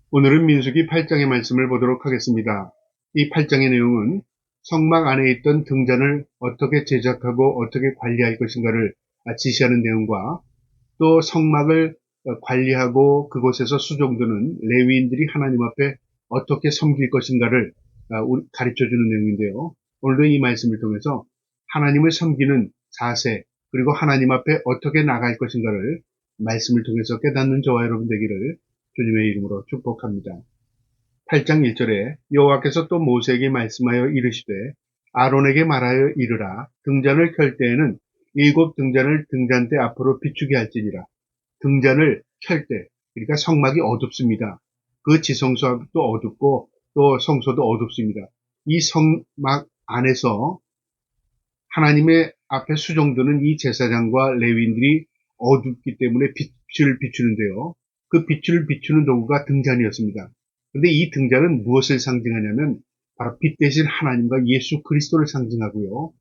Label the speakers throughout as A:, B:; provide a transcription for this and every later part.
A: 오늘은 민수기 8장의 말씀을 보도록 하겠습니다. 이 8장의 내용은 성막 안에 있던 등잔을 어떻게 제작하고 어떻게 관리할 것인가를 지시하는 내용과 또 성막을 관리하고 그곳에서 수종드는 레위인들이 하나님 앞에 어떻게 섬길 것인가를 가르쳐주는 내용인데요. 오늘도 이 말씀을 통해서 하나님을 섬기는 자세 그리고 하나님 앞에 어떻게 나갈 것인가를 말씀을 통해서 깨닫는 저와 여러분 되기를 주님의 이름으로 축복합니다. 8장 1절에 여호와께서 또 모세에게 말씀하여 이르시되 아론에게 말하여 이르라 등잔을 켤 때에는 7등잔을 등잔대 앞으로 비추게 할지니라. 등잔을 켤 때, 그러니까 성막이 어둡습니다. 그 지성소도 어둡고 또 성소도 어둡습니다. 이 성막 안에서 하나님의 앞에 수종드는 이 제사장과 레위인들이 어둡기 때문에 빛을 비추는데요. 그 빛을 비추는 도구가 등잔이었습니다. 그런데 이 등잔은 무엇을 상징하냐면 바로 빛 대신 하나님과 예수 그리스도를 상징하고요.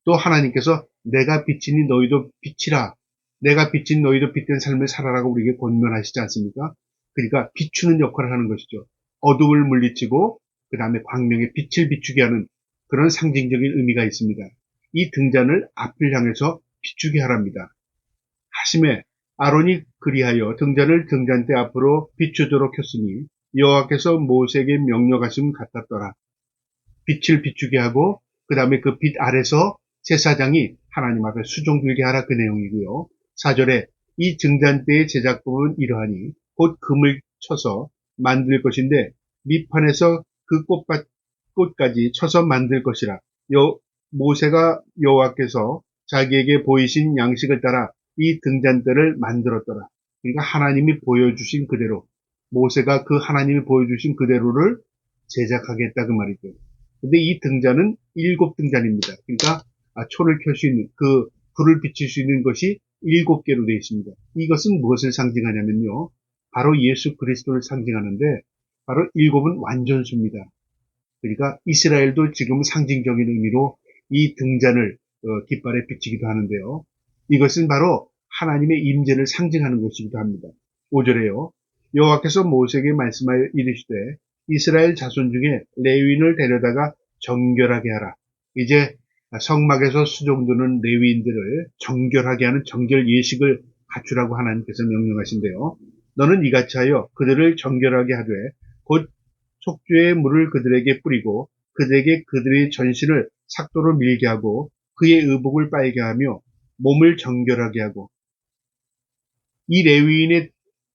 A: 또 하나님께서 내가 빛이니 너희도 빛이라, 내가 빛인 너희도 빛된 삶을 살아라고 우리에게 권면하시지 않습니까? 그러니까 비추는 역할을 하는 것이죠. 어둠을 물리치고 그 다음에 광명의 빛을 비추게 하는 그런 상징적인 의미가 있습니다. 이 등잔을 앞을 향해서 비추게 하랍니다. 하심에 아론이 그리하여 등잔을 등잔대 앞으로 비추도록 했으니 여호와께서 모세에게 명령하심 같았더라. 빛을 비추게 하고 그 다음에 그 빛 아래서 제사장이 하나님 앞에 수종들게 하라 그 내용이고요. 4절에 이 등잔대의 제작법은 이러하니 곧 금을 쳐서 만들 것인데 밑판에서 그 꽃까지 쳐서 만들 것이라. 모세가 여호와께서 자기에게 보이신 양식을 따라 이 등잔대를 만들었더라. 그러니까 하나님이 보여주신 그대로 모세가 그 하나님이 보여주신 그대로를 제작하겠다 그 말이죠. 근데 이 등잔은 7등잔입니다. 그러니까 초를 켤 수 있는 그 불을 비칠 수 있는 것이 7개로 되어 있습니다. 이것은 무엇을 상징하냐면요. 바로 예수 그리스도를 상징하는데 바로 7은 완전수입니다. 그러니까 이스라엘도 지금 상징적인 의미로 이 등잔을 깃발에 비치기도 하는데요. 이것은 바로 하나님의 임재를 상징하는 것이기도 합니다. 5절에요. 여호와께서 모세에게 말씀하여 이르시되 이스라엘 자손 중에 레위인을 데려다가 정결하게 하라. 이제 성막에서 수종드는 레위인들을 정결하게 하는 정결 예식을 갖추라고 하나님께서 명령하신대요. 너는 이같이 하여 그들을 정결하게 하되 곧 속죄의 물을 그들에게 뿌리고 그들에게 그들의 전신을 삭도로 밀게 하고 그의 의복을 빨게 하며 몸을 정결하게 하고 이 레위인의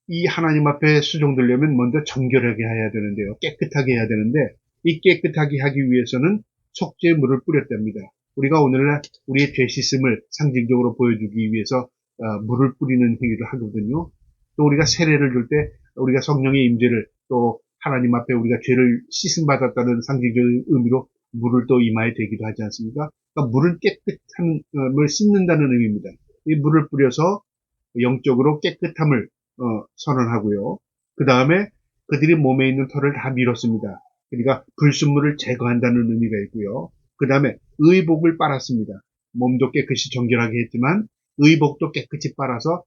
A: 이 하나님 앞에 수종되려면 먼저 정결하게 해야 되는데요. 깨끗하게 해야 되는데 이 깨끗하게 하기 위해서는 속죄의 물을 뿌렸답니다. 우리가 오늘날 우리의 죄 씻음을 상징적으로 보여주기 위해서 물을 뿌리는 행위를 하거든요. 또 우리가 세례를 줄 때 우리가 성령의 임재를 또 하나님 앞에 우리가 죄를 씻음 받았다는 상징적인 의미로 물을 또 이마에 대기도 하지 않습니까? 그러니까 물은 깨끗함을 씻는다는 의미입니다. 이 물을 뿌려서 영적으로 깨끗함을 선언하고요. 그 다음에 그들이 몸에 있는 털을 다 밀었습니다. 그러니까 불순물을 제거한다는 의미가 있고요. 그 다음에 의복을 빨았습니다. 몸도 깨끗이 정결하게 했지만 의복도 깨끗이 빨아서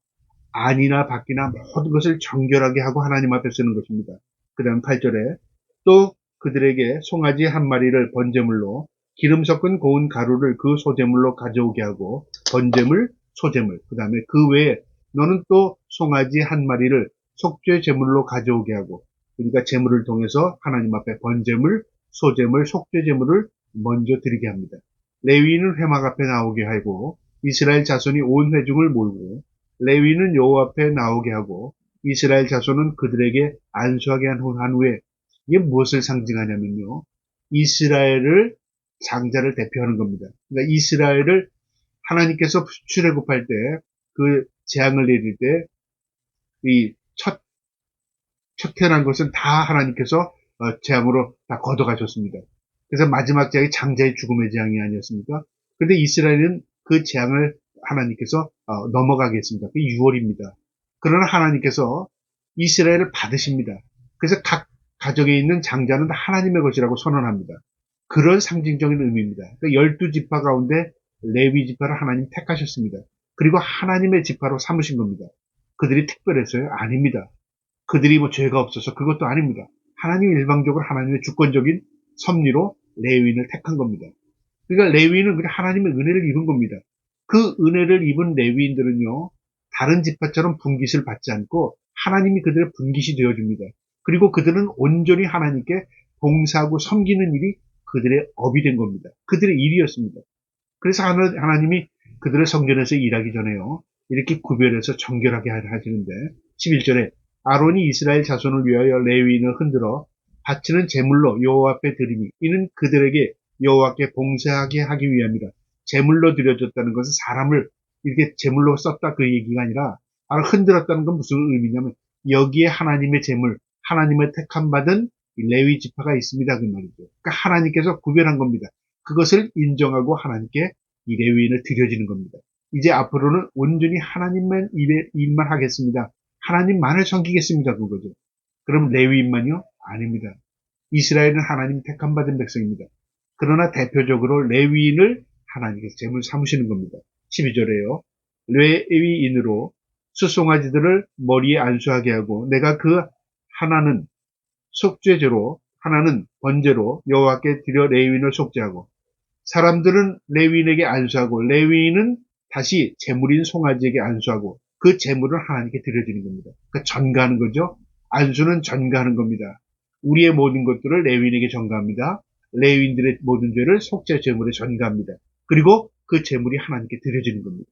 A: 안이나 밖이나 모든 것을 정결하게 하고 하나님 앞에 쓰는 것입니다. 그 다음 8절에 또 그들에게 송아지 한 마리를 번제물로 기름 섞은 고운 가루를 그 소제물로 가져오게 하고 번제물, 소제물, 그 다음에 그 외에 너는 또 송아지 한 마리를 속죄 제물로 가져오게 하고 그러니까 제물을 통해서 하나님 앞에 번제물, 소제물, 속죄 제물을 먼저 드리게 합니다. 레위인은 회막 앞에 나오게 하고 이스라엘 자손이 온 회중을 몰고 레위는 여호와 앞에 나오게 하고 이스라엘 자손은 그들에게 안수하게 한 후에 이게 무엇을 상징하냐면요. 이스라엘을 장자를 대표하는 겁니다. 그러니까 이스라엘을 하나님께서 출애굽할 때 그 재앙을 내릴 때 이 첫 태어난 것은 다 하나님께서 재앙으로 다 걷어가셨습니다. 그래서 마지막 재앙이 장자의 죽음의 재앙이 아니었습니까? 그런데 이스라엘은 그 재앙을 하나님께서 넘어가게 했습니다. 그게 6월입니다. 그러나 하나님께서 이스라엘을 받으십니다. 그래서 각 가정에 있는 장자는 다 하나님의 것이라고 선언합니다. 그런 상징적인 의미입니다. 그러니까 12지파 가운데 레위 지파를 하나님 택하셨습니다. 그리고 하나님의 지파로 삼으신 겁니다. 그들이 특별했어요? 아닙니다. 그들이 뭐 죄가 없어서 그것도 아닙니다. 하나님 일방적으로 하나님의 주권적인 섭리로 레위인을 택한 겁니다. 그러니까 레위인은 그냥 하나님의 은혜를 입은 겁니다. 그 은혜를 입은 레위인들은요, 다른 지파처럼 분깃을 받지 않고 하나님이 그들의 분깃이 되어줍니다. 그리고 그들은 온전히 하나님께 봉사하고 섬기는 일이 그들의 업이 된 겁니다. 그들의 일이었습니다. 그래서 하나님이 그들을 성전에서 일하기 전에요, 이렇게 구별해서 정결하게 하시는데, 11절에 아론이 이스라엘 자손을 위하여 레위인을 흔들어 바치는 제물로 여호와 앞에 드리니 이는 그들에게 여호와께 봉사하게 하기 위함이라. 제물로 드려졌다는 것은 사람을 이렇게 제물로 썼다 그 얘기가 아니라, 흔들었다는 건 무슨 의미냐면 여기에 하나님의 제물, 하나님의 택함 받은 레위 지파가 있습니다 그 말이죠. 그러니까 하나님께서 구별한 겁니다. 그것을 인정하고 하나님께 이 레위인을 드려지는 겁니다. 이제 앞으로는 온전히 하나님만 일만 하겠습니다. 하나님만을 섬기겠습니다. 그거죠. 그럼 레위인만요? 아닙니다. 이스라엘은 하나님 택함 받은 백성입니다. 그러나 대표적으로 레위인을 하나님께서 제물 삼으시는 겁니다. 12절에요. 레위인으로 수송아지들을 머리에 안수하게 하고 내가 그 하나는 속죄제로 하나는 번제로 여호와께 드려 레위인을 속죄하고, 사람들은 레위인에게 안수하고 레위인은 다시 제물인 송아지에게 안수하고 그 제물을 하나님께 드려지는 겁니다. 그러니까 전가하는 거죠. 안수는 전가하는 겁니다. 우리의 모든 것들을 레위인에게 전가합니다. 레위인들의 모든 죄를 속죄 제물에 전가합니다. 그리고 그 제물이 하나님께 드려지는 겁니다.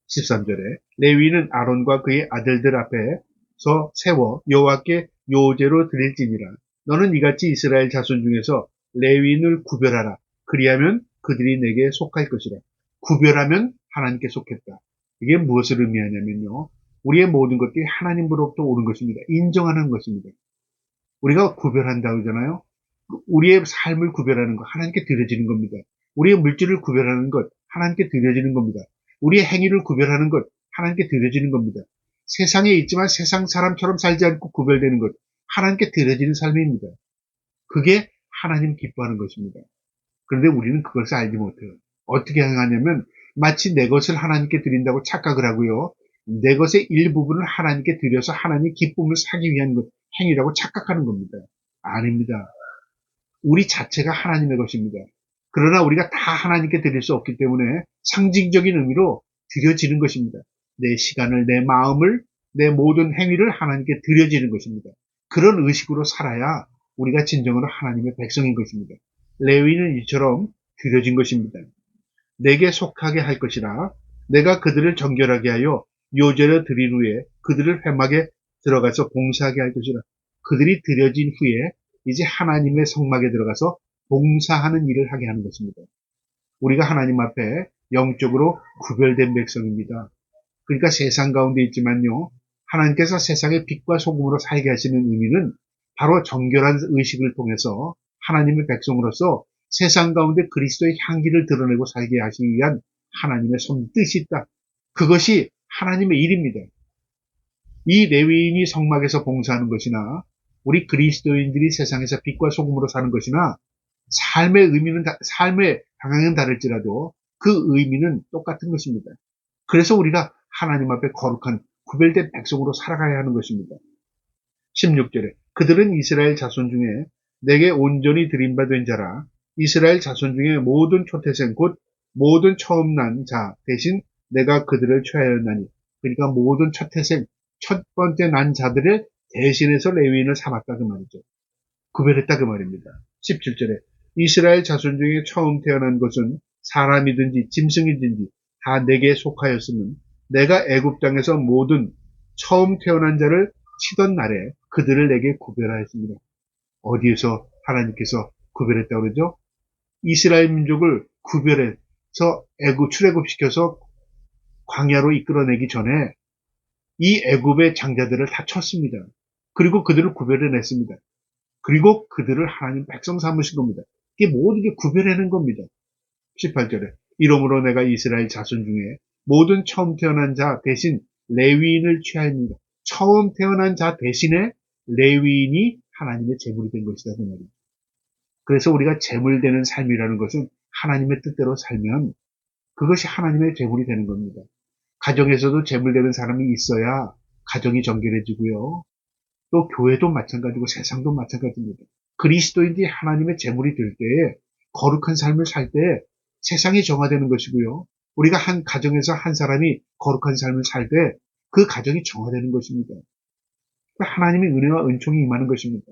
A: 13절에 레위인은 아론과 그의 아들들 앞에서 세워 여호와께 요제로 드릴지니라. 너는 이같이 이스라엘 자손 중에서 레위인을 구별하라. 그리하면 그들이 내게 속할 것이라. 구별하면 하나님께 속했다. 이게 무엇을 의미하냐면요, 우리의 모든 것들이 하나님으로부터 오는 것입니다. 인정하는 것입니다. 우리가 구별한다고 하잖아요. 우리의 삶을 구별하는 것, 하나님께 드려지는 겁니다. 우리의 물질을 구별하는 것, 하나님께 드려지는 겁니다. 우리의 행위를 구별하는 것, 하나님께 드려지는 겁니다. 세상에 있지만 세상 사람처럼 살지 않고 구별되는 것, 하나님께 드려지는 삶입니다. 그게 하나님 기뻐하는 것입니다. 그런데 우리는 그것을 알지 못해요. 어떻게 행하냐면 마치 내 것을 하나님께 드린다고 착각을 하고요, 내 것의 일부분을 하나님께 드려서 하나님 기쁨을 사기 위한 행위라고 착각하는 겁니다. 아닙니다. 우리 자체가 하나님의 것입니다. 그러나 우리가 다 하나님께 드릴 수 없기 때문에 상징적인 의미로 드려지는 것입니다. 내 시간을, 내 마음을, 내 모든 행위를 하나님께 드려지는 것입니다. 그런 의식으로 살아야 우리가 진정으로 하나님의 백성인 것입니다. 레위는 이처럼 드려진 것입니다. 내게 속하게 할 것이라. 내가 그들을 정결하게 하여 요제를 드린 후에 그들을 회막에 들어가서 봉사하게 할 것이라. 그들이 드려진 후에 이제 하나님의 성막에 들어가서 봉사하는 일을 하게 하는 것입니다. 우리가 하나님 앞에 영적으로 구별된 백성입니다. 그러니까 세상 가운데 있지만요, 하나님께서 세상의 빛과 소금으로 살게 하시는 의미는 바로 정결한 의식을 통해서 하나님의 백성으로서 세상 가운데 그리스도의 향기를 드러내고 살게 하시기 위한 하나님의 뜻이 있다. 그것이 하나님의 일입니다. 이 레위인이 성막에서 봉사하는 것이나 우리 그리스도인들이 세상에서 빛과 소금으로 사는 것이나 삶의 의미는, 삶의 방향은 다를지라도 그 의미는 똑같은 것입니다. 그래서 우리가 하나님 앞에 거룩한 구별된 백성으로 살아가야 하는 것입니다. 16절에 그들은 이스라엘 자손 중에 내게 온전히 드림받은 자라. 이스라엘 자손 중에 모든 초태생 곧 모든 처음 난 자 대신 내가 그들을 취하였나니. 그러니까 모든 초태생, 첫 번째 난 자들을 대신해서 레위인을 삼았다 그 말이죠. 구별했다 그 말입니다. 17절에 이스라엘 자손 중에 처음 태어난 것은 사람이든지 짐승이든지 다 내게 속하였으면 내가 애굽 땅에서 모든 처음 태어난 자를 치던 날에 그들을 내게 구별하였습니다. 어디에서 하나님께서 구별했다고 그러죠? 이스라엘 민족을 구별해서 출애굽시켜서 광야로 이끌어내기 전에 이 애굽의 장자들을 다 쳤습니다. 그리고 그들을 구별해냈습니다. 그리고 그들을 하나님 백성 삼으신 겁니다. 이게 모든 게 구별해낸 겁니다. 18절에 이러므로 내가 이스라엘 자손 중에 모든 처음 태어난 자 대신 레위인을 취하였습니다. 처음 태어난 자 대신에 레위인이 하나님의 제물이 된 것이다 그 말입니다. 그래서 우리가 제물되는 삶이라는 것은 하나님의 뜻대로 살면 그것이 하나님의 제물이 되는 겁니다. 가정에서도 제물되는 사람이 있어야 가정이 정결해지고요. 또 교회도 마찬가지고 세상도 마찬가지입니다. 그리스도인들이 하나님의 제물이 될 때에 거룩한 삶을 살 때 세상이 정화되는 것이고요. 우리가 한 가정에서 한 사람이 거룩한 삶을 살 때 그 가정이 정화되는 것입니다. 하나님의 은혜와 은총이 임하는 것입니다.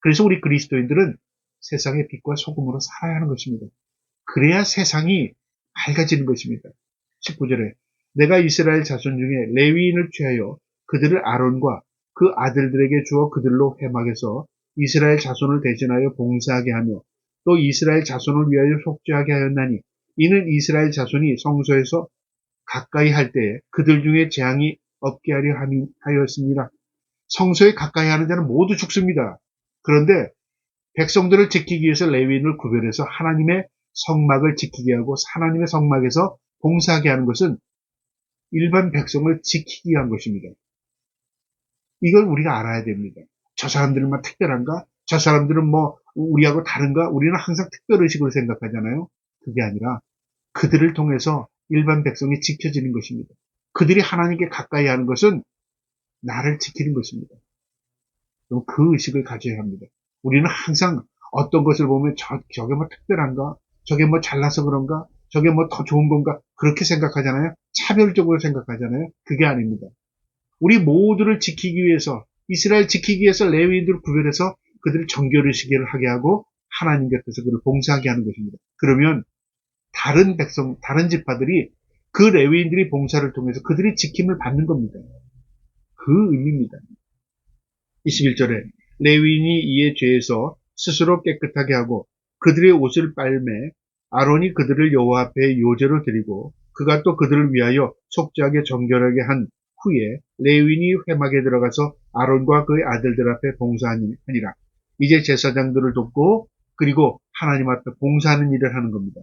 A: 그래서 우리 그리스도인들은 세상의 빛과 소금으로 살아야 하는 것입니다. 그래야 세상이 밝아지는 것입니다. 19절에 내가 이스라엘 자손 중에 레위인을 취하여 그들을 아론과 그 아들들에게 주어 그들로 회막에서 이스라엘 자손을 대신하여 봉사하게 하며 또 이스라엘 자손을 위하여 속죄하게 하였나니 이는 이스라엘 자손이 성소에서 가까이 할 때에 그들 중에 재앙이 없게 하려 하였습니다. 성소에 가까이 하는 자는 모두 죽습니다. 그런데 백성들을 지키기 위해서 레위인을 구별해서 하나님의 성막을 지키게 하고 하나님의 성막에서 봉사하게 하는 것은 일반 백성을 지키기 위한 것입니다. 이걸 우리가 알아야 됩니다. 저 사람들만 특별한가? 저 사람들은 뭐 우리하고 다른가? 우리는 항상 특별의식으로 생각하잖아요. 그게 아니라 그들을 통해서 일반 백성이 지켜지는 것입니다. 그들이 하나님께 가까이 하는 것은 나를 지키는 것입니다. 그 의식을 가져야 합니다. 우리는 항상 어떤 것을 보면 저게 뭐 특별한가? 저게 뭐 잘나서 그런가? 저게 뭐 더 좋은 건가? 그렇게 생각하잖아요. 차별적으로 생각하잖아요. 그게 아닙니다. 우리 모두를 지키기 위해서 이스라엘 지키기 위해서 레위인들을 구별해서 그들을 정결의식을 하게 하고 하나님 곁에서 그를 봉사하게 하는 것입니다. 그러면 다른 백성, 다른 지파들이 그 레위인들이 봉사를 통해서 그들이 지킴을 받는 겁니다. 그 의미입니다. 21절에 레위인이 이에 죄에서 스스로 깨끗하게 하고 그들의 옷을 빨매 아론이 그들을 여호와 앞에 요제로 드리고 그가 또 그들을 위하여 속죄하게 정결하게 한 후에 레위인이 회막에 들어가서 아론과 그의 아들들 앞에 봉사하니라. 이제 제사장들을 돕고 그리고 하나님 앞에 봉사하는 일을 하는 겁니다.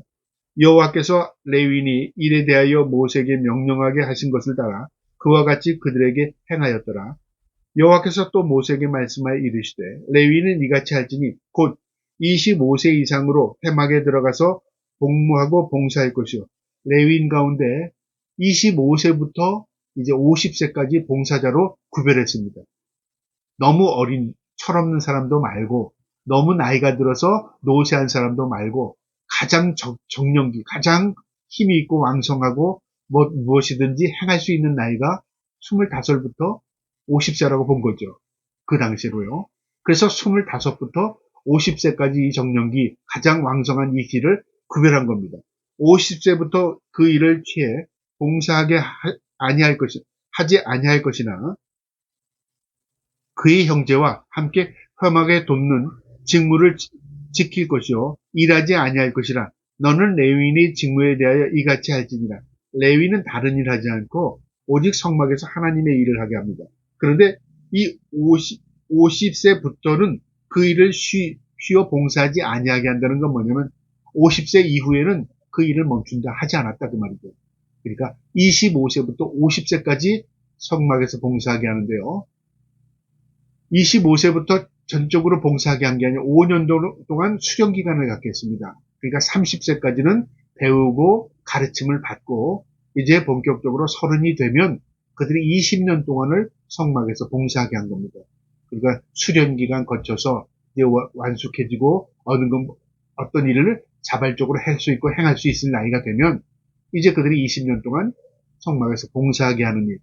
A: 여호와께서 레위인이 일에 대하여 모세에게 명령하게 하신 것을 따라 그와 같이 그들에게 행하였더라. 여호와께서 또 모세에게 말씀하여 이르시되 레위인은 이같이 할지니 곧 25세 이상으로 회막에 들어가서 복무하고 봉사할 것이요 레위인 가운데 25세부터 이제 50세까지 봉사자로 구별했습니다. 너무 어린 철없는 사람도 말고 너무 나이가 들어서 노쇠한 사람도 말고 가장 정년기, 가장 힘이 있고 왕성하고 무엇이든지 행할 수 있는 나이가 25부터 50세라고 본 거죠. 그 당시로요. 그래서 25부터 50세까지 이 정년기 가장 왕성한 이 길을 구별한 겁니다. 50세부터 그 일을 취해 봉사하게 하지 아니할 것이나 그의 형제와 함께 회막에 돕는 직무를 지킬 것이요 일하지 아니할 것이라. 너는 레위인의 직무에 대하여 이같이 할지니라. 레위는 다른 일 하지 않고 오직 성막에서 하나님의 일을 하게 합니다. 그런데 이 50세부터는 그 일을 쉬어 봉사하지 아니하게 한다는 건 뭐냐면 50세 이후에는 그 일을 멈춘다 하지 않았다 그 말이죠. 그러니까 25세부터 50세까지 성막에서 봉사하게 하는데요. 25세부터 전적으로 봉사하게 한 게 아니라 5년 동안 수련 기간을 갖겠습니다. 그러니까 30세까지는 배우고 가르침을 받고 이제 본격적으로 30이 되면 그들이 20년 동안을 성막에서 봉사하게 한 겁니다. 그러니까 수련 기간 거쳐서 이제 완숙해지고 어떤 일을 자발적으로 할 수 있고 행할 수 있을 나이가 되면 이제 그들이 20년 동안 성막에서 봉사하게 하는 일.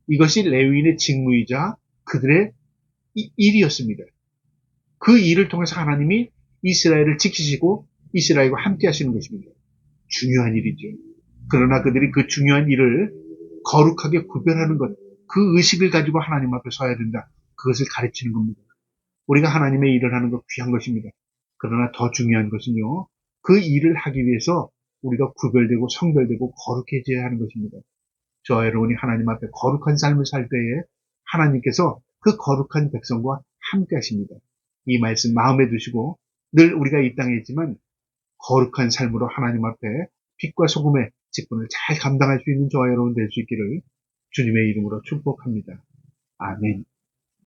A: 이것이 레위인의 직무이자 그들의 일이었습니다. 그 일을 통해서 하나님이 이스라엘을 지키시고 이스라엘과 함께 하시는 것입니다. 중요한 일이죠. 그러나 그들이 그 중요한 일을 거룩하게 구별하는 것, 그 의식을 가지고 하나님 앞에 서야 된다. 그것을 가르치는 겁니다. 우리가 하나님의 일을 하는 것 귀한 것입니다. 그러나 더 중요한 것은요. 그 일을 하기 위해서 우리가 구별되고 성별되고 거룩해져야 하는 것입니다. 저와 여러분이 하나님 앞에 거룩한 삶을 살 때에 하나님께서 그 거룩한 백성과 함께 하십니다. 이 말씀 마음에 두시고 늘 우리가 이 땅에 있지만 거룩한 삶으로 하나님 앞에 빛과 소금의 직분을 잘 감당할 수 있는 저와 여러분 될 수 있기를 주님의 이름으로 축복합니다. 아멘.